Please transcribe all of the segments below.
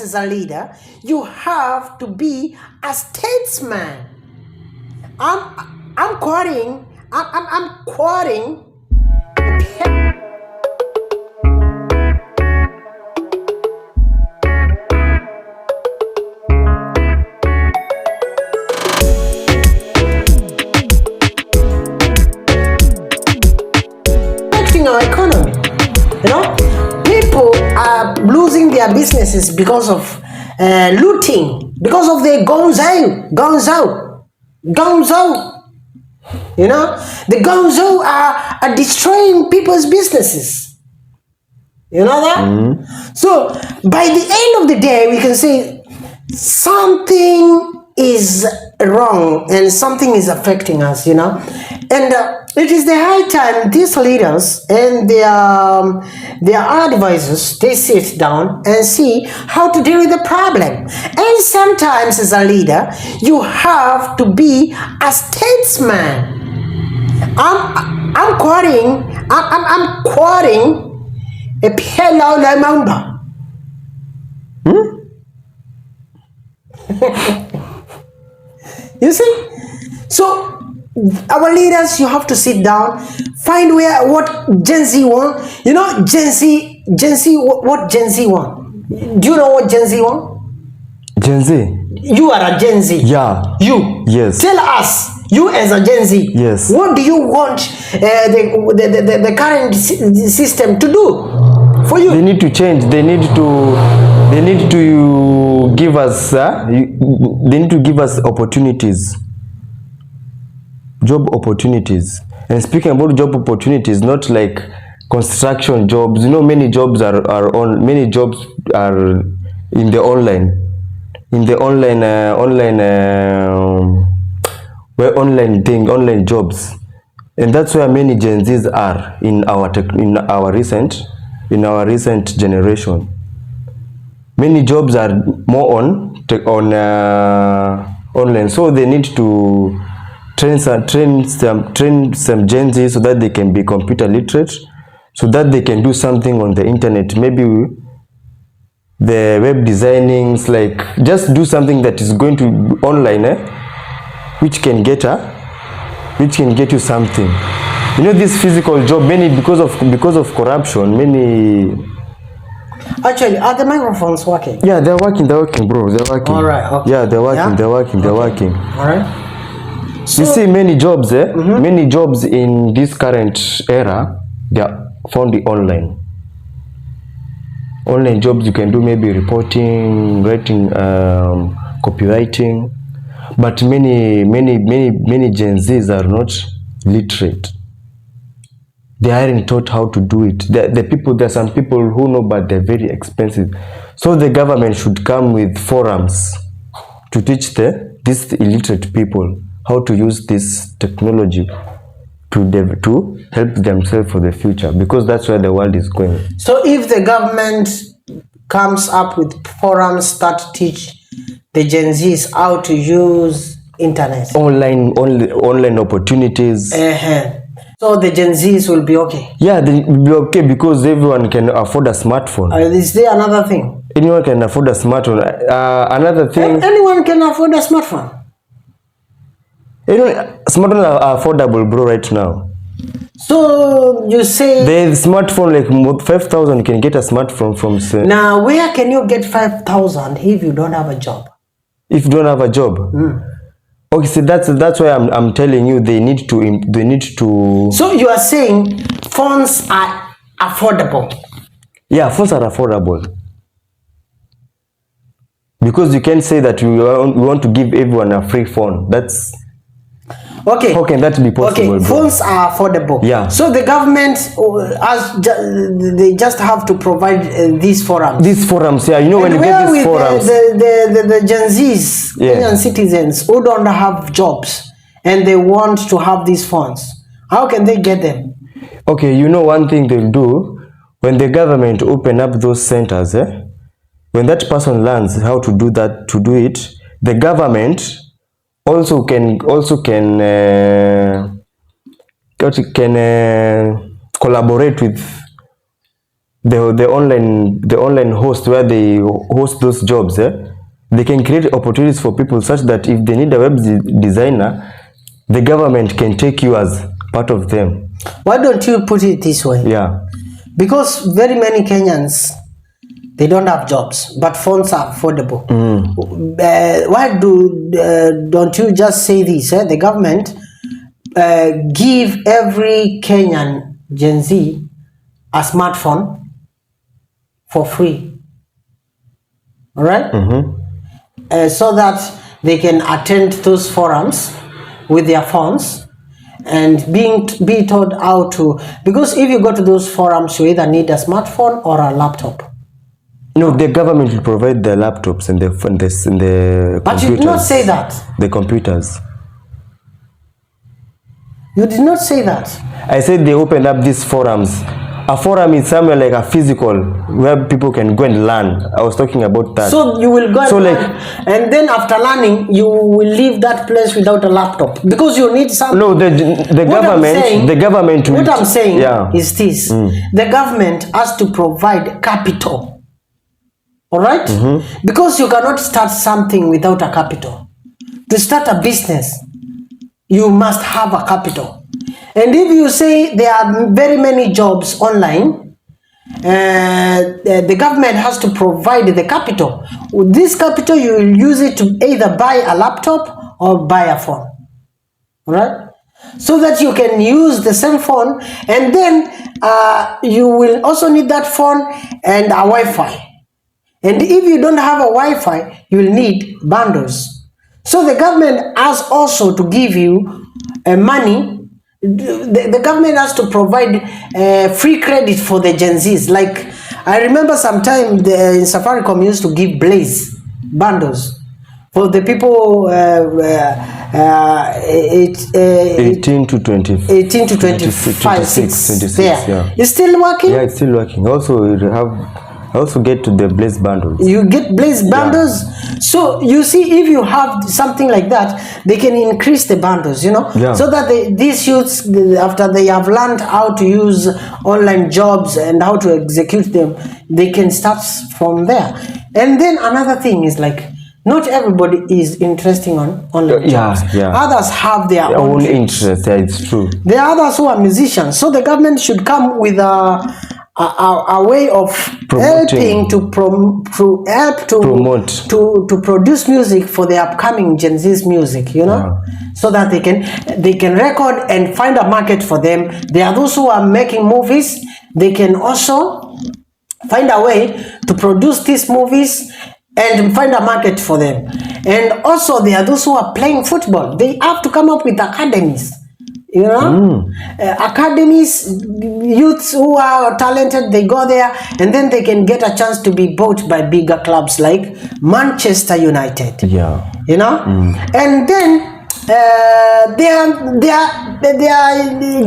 As a leader, you have to be a statesman. I'm quoting. I'm quoting. Affecting our economy. People are losing their businesses because of looting, because of the gonzo. The gonzo are destroying people's businesses. You know that? So by the end of the day, we can say something is wrong and something is affecting us, and it is the high time these leaders and their advisors, they sit down and see how to deal with the problem. And sometimes as a leader, you have to be a statesman. I'm quoting a Pielo Lamamba. You see? So our leaders, you have to sit down, find what Gen Z want. Gen Z, what Gen Z want? Do you know what Gen Z want? Gen Z? You are a Gen Z. Yeah. You? Yes. Tell us, you as a Gen Z. Yes. What do you want the current system to do for you? They need to change. They need to give us. They need to give us opportunities. Job opportunities. And speaking about job opportunities, not like construction jobs. Many jobs are in the online online jobs, and that's where many Gen Zs are in our recent generation. Many jobs are more on online, so they need to train some Gen Z so that they can be computer literate, so that they can do something on the internet, maybe the web designings, like just do something that is going to be online, which can get you something. This physical job, many because of corruption, many. Actually, are the microphones working? Yeah, they're working, bro. They're working. All right. Okay. Yeah, they're working. They're working. All right. So, you see, many jobs, many jobs in this current era, they are found online. Online jobs you can do, maybe reporting, writing, copywriting, but many Gen Zs are not literate. They aren't taught how to do it. There are some people who know, but they're very expensive. So the government should come with forums to teach these illiterate people how to use this technology to help themselves for the future, because that's where the world is going. So if the government comes up with forums that teach the Gen Zs how to use internet, online opportunities, so the Gen Zs will be okay. Yeah, they will be okay, because everyone can afford a smartphone. Is there another thing? Anyone can afford a smartphone. Another thing. Anyone can afford a smartphone. Smartphones are affordable, bro, right now. So you say the smartphone, like 5,000, you can get a smartphone from. Now, where can you get 5,000 if you don't have a job? If you don't have a job. Okay, so that's why I'm telling you they need to. So you are saying phones are affordable? Yeah, phones are affordable. Because you can say that we want to give everyone a free phone. That's okay. How can that be possible? Okay, phones are affordable. Yeah. So the government they just have to provide these forums. These forums, yeah. When you get these forums, the Gen Zs, Kenyan citizens who don't have jobs and they want to have these funds, how can they get them? Okay, one thing they'll do when the government open up those centers, when that person learns how to do it, the government also can collaborate with the online host where they host those jobs, they can create opportunities for people such that if they need a web designer, the government can take you as part of them. Why don't you put it this way? Yeah. Because very many Kenyans, they don't have jobs, but phones are affordable. Why don't you just say this? The government give every Kenyan Gen Z a smartphone for free. All right? So that they can attend those forums with their phones and be taught how to, because if you go to those forums, you either need a smartphone or a laptop. No, the government will provide the laptops and the computers. But you did not say that. The computers. You did not say that. I said they opened up these forums. A forum is somewhere like a physical where people can go and learn. I was talking about that. So you will go and learn, like, and then after learning, you will leave that place without a laptop because you need something. No, the government. What I'm saying is this: the government has to provide capital. All right, because you cannot start something without a capital. To start a business, you must have a capital. And if you say there are very many jobs online, the government has to provide the capital. With this capital, you will use it to either buy a laptop or buy a phone. All right? So that you can use the same phone, and then you will also need that phone and a Wi-Fi. And if you don't have a Wi-Fi, you will need bundles. So the government has also to give you money. The government has to provide free credit for the Gen Zs. Like, I remember sometime in Safaricom used to give Blaze bundles for the people 18 to 25, 26. Yeah. It's still working? Yeah, it's still working. Also get to the Blaze bundles. You get Blaze bundles. Yeah. So you see, if you have something like that, they can increase the bundles, you know, so that these youths, after they have learned how to use online jobs and how to execute them, they can start from there. And then another thing is like, not everybody is interested on online jobs. Others have their own interest. Yeah, it's true. There are others who are musicians. So the government should come with a way of helping to produce music for the upcoming Gen Z's music, you know, so that they can record and find a market for them. There are those who are making movies. They can also find a way to produce these movies and find a market for them. And also there are those who are playing football. They have to come up with academies. You know, academies, youths who are talented, they go there and then they can get a chance to be bought by bigger clubs like Manchester United. Yeah. You know, and then there are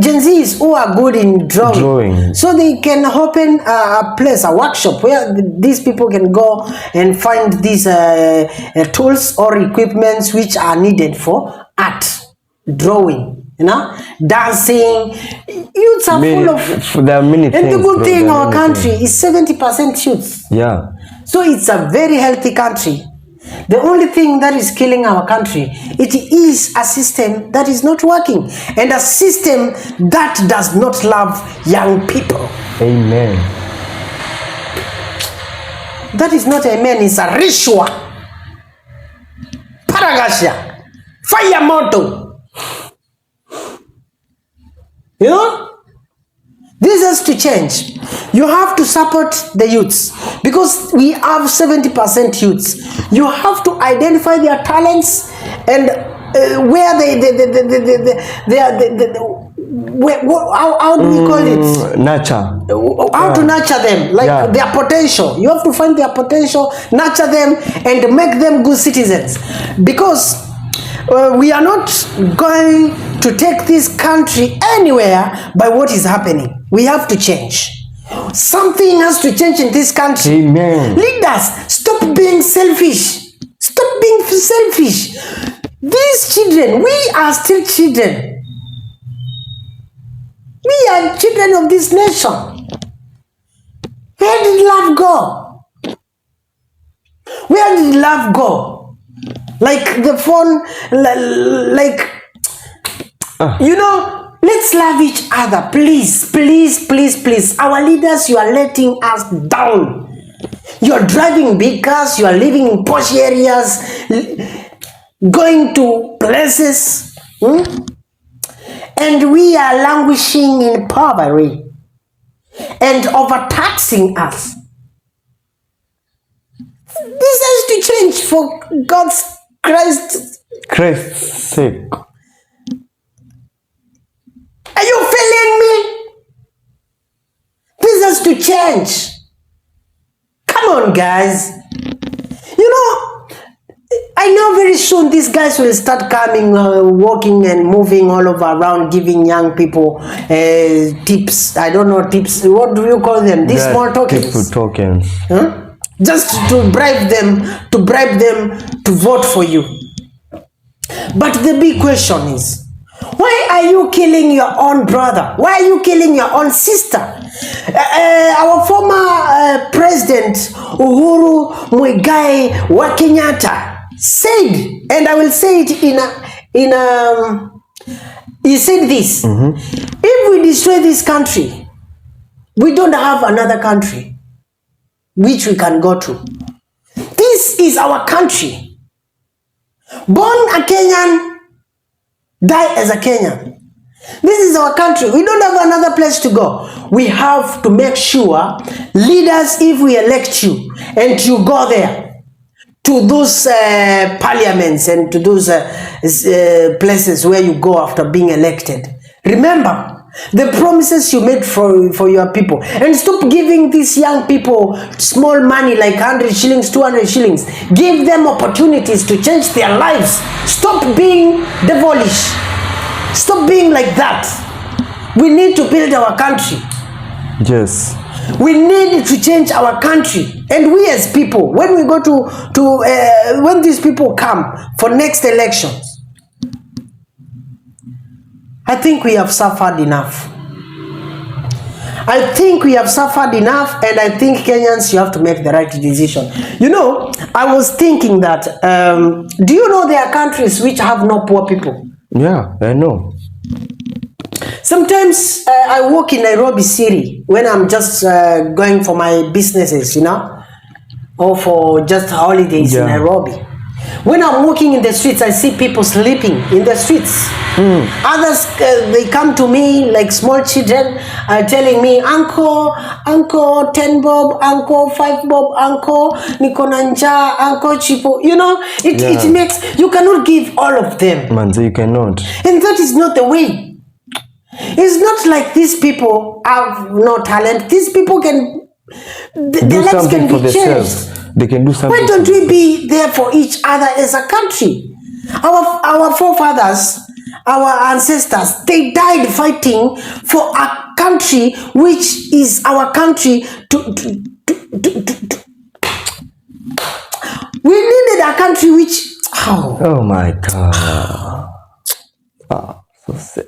Gen Zs who are good in drawing. So they can open a place, a workshop where these people can go and find these tools or equipments which are needed for art, drawing. You know, dancing. Youths are full of. There are many things. And the good thing in our country is 70% youths. Yeah. So it's a very healthy country. The only thing that is killing our country, it is a system that is not working, and a system that does not love young people. Amen. That is not amen. It's a rishwa. Paragasha. Fire moto. You know, this has to change. You have to support the youths because we have 70% youths. You have to identify their talents and where how do we call it? Nurture. How to nurture them, like their potential. You have to find their potential, nurture them, and make them good citizens. Because we are not going to take this country anywhere by what is happening. We have to change. Something has to change in this country. Amen. Leaders, stop being selfish. Stop being selfish. These children, we are still children. We are children of this nation. Where did love go? Where did love go? Like the phone, let's love each other, please, please, please, please. Our leaders, you are letting us down. You are driving big cars, you are living in posh areas, going to places, and we are languishing in poverty and overtaxing us. This has to change for God's Christ's sake. Are you feeling me? This has to change. Come on, guys. I know very soon these guys will start coming, walking and moving all over around, giving young people tips. I don't know, tips. What do you call them? These small tokens. Tips tokens. Huh? Just to bribe them to vote for you. But the big question is, why are you killing your own brother? Why are you killing your own sister? Our former president Uhuru Muigai wa Kenyatta said, and I will say it he said this, if we destroy this country, we don't have another country which we can go to. This is our country. Born a Kenyan, die as a Kenyan. This is our country. We don't have another place to go. We have to make sure, leaders, if we elect you and you go there to those parliaments and to those places where you go after being elected, remember the promises you made for your people, and stop giving these young people small money like 100 shillings, 200 shillings. Give them opportunities to change their lives. Stop being devilish. Stop being like that. We need to build our country. Yes. We need to change our country. And we as people, when we go when these people come for next elections, I think we have suffered enough. I think we have suffered enough, and I think Kenyans, you have to make the right decision. I was thinking that, do you know there are countries which have no poor people? Yeah, I know. Sometimes I walk in Nairobi City when I'm just going for my businesses, or for just holidays in Nairobi. When I'm walking in the streets, I see people sleeping in the streets. Others, they come to me like small children, telling me, Uncle, 10 bob, Uncle, 5 bob, Uncle, Nikonanja, Uncle Chipo. It makes, you cannot give all of them. Man, you cannot. And that is not the way. It's not like these people have no talent. These people can, their lives can be changed. They can do something. Why don't we be there for each other as a country? Our forefathers, our ancestors, they died fighting for a country which is our country. We needed a country which... Oh my God. So sad.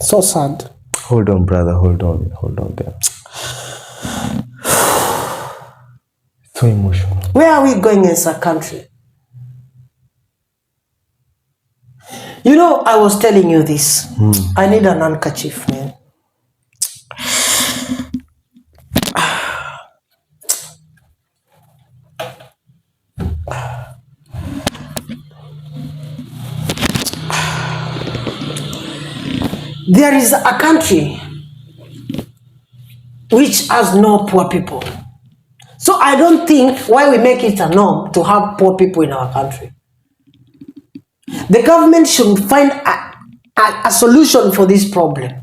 So sad. Hold on, brother. Hold on there. So emotional. Where are we going as a country? I was telling you this. I need an handkerchief, man. There is a country which has no poor people. So I don't think why we make it a norm to have poor people in our country. The government should find a solution for this problem.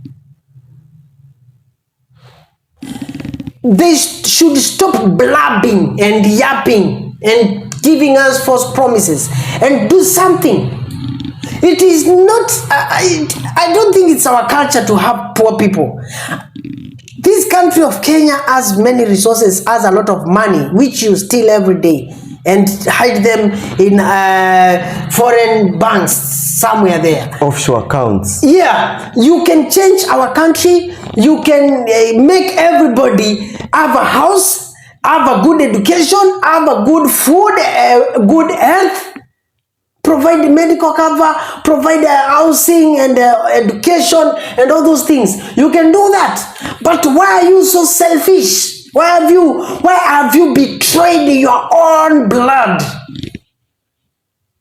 They should stop blabbing and yapping and giving us false promises and do something. It is not, I don't think it's our culture to have poor people. This country of Kenya has many resources, has a lot of money, which you steal every day and hide them in foreign banks somewhere there. Offshore accounts. Yeah, you can change our country. You can make everybody have a house, have a good education, have a good food, good health, provide medical cover, provide housing and education and all those things. You can do that. But why are you so selfish? Why have you betrayed your own blood?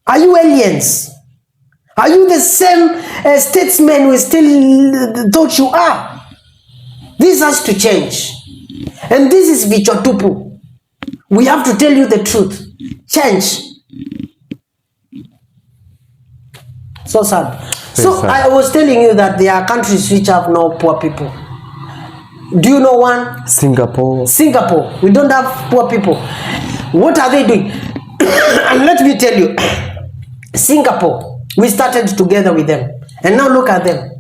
Are you aliens? Are you the same statesmen we still thought you are? This has to change. And this is Vichwa Tupu. We have to tell you the truth. Change. So sad. So sad. I was telling you that there are countries which have no poor people. Do you know one? Singapore. Singapore. We don't have poor people. What are they doing? And let me tell you, Singapore, we started together with them. And now look at them.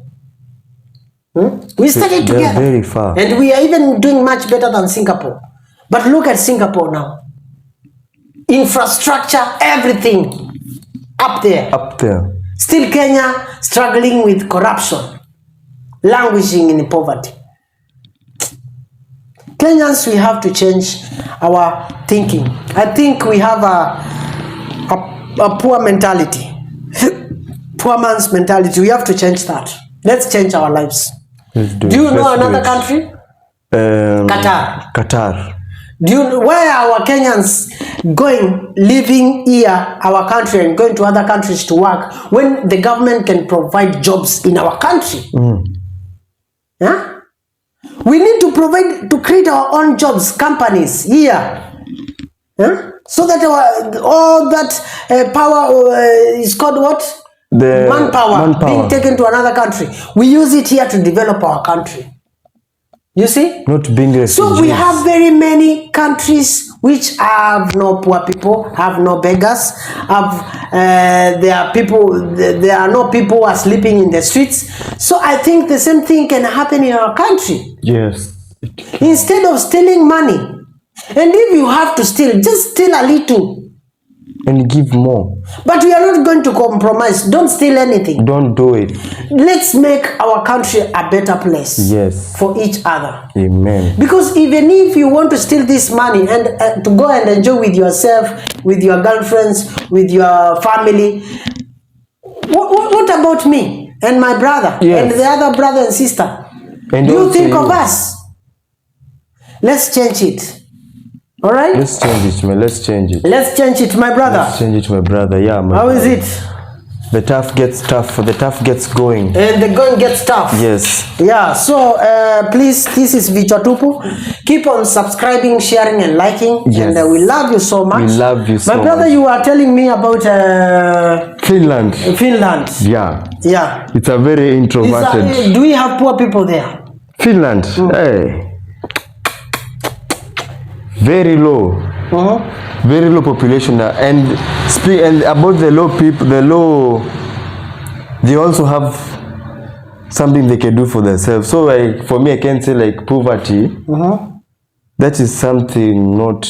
We started together. They're very far. And we are even doing much better than Singapore. But look at Singapore now. Infrastructure, everything. Up there. Up there. Still Kenya struggling with corruption. Languishing in poverty. Kenyans, we have to change our thinking. I think we have a poor mentality. Poor man's mentality. We have to change that. Let's change our lives. Do you know another country? Qatar. Qatar. Do you know where our Kenyans leaving here, our country, and going to other countries to work when the government can provide jobs in our country? Yeah? We need to create our own jobs, companies here. Yeah? So that all that power is called what? The manpower being taken to another country. We use it here to develop our country. You see? Not being refugees. So we have very many countries which have no poor people, have no beggars, there are no people who are sleeping in the streets. So I think the same thing can happen in our country. Yes. Instead of stealing money, and if you have to steal, just steal a little. And give more. But we are not going to compromise. Don't steal anything. Don't do it. Let's make our country a better place. Yes. For each other. Amen. Because even if you want to steal this money and to go and enjoy with yourself, with your girlfriends, with your family, what about me and my brother and the other brother and sister? And do you think of us? Let's change it. All right? Let's change it, man. Let's change it. Let's change it, my brother. Let's change it, my brother. Yeah, man. How is it? The tough gets tough. The tough gets going. And the going gets tough. Yes. Yeah, so please, this is Vichwa Tupu. Keep on subscribing, sharing, and liking. Yes. And we love you so much. We love you so much. My brother, you are telling me about Finland. Finland. Yeah. Yeah. It's a very introverted. Do we have poor people there? Finland. Hey. Very low. Very low population, and about the low people, they also have something they can do for themselves. So like for me, I can say like poverty, that is something not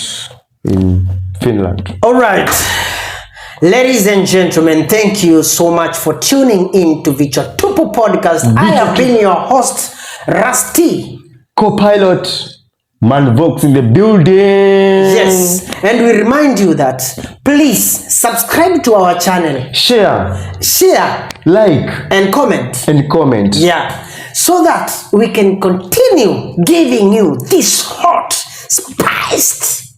in Finland. All right, ladies and gentlemen, thank you so much for tuning in to Vichwa Tupu podcast. I have been your host, Rusty, co-pilot Manvox in the building. Yes, and we remind you that please subscribe to our channel, share, like, and comment. Yeah, so that we can continue giving you this hot, spiced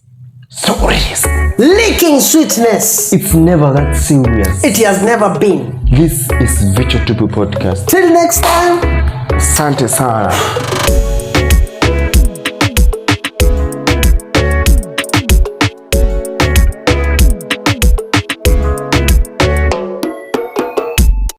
stories, licking sweetness. It's never that serious. It has never been. This is Vichwa Tupu podcast. Till next time. Asante sana.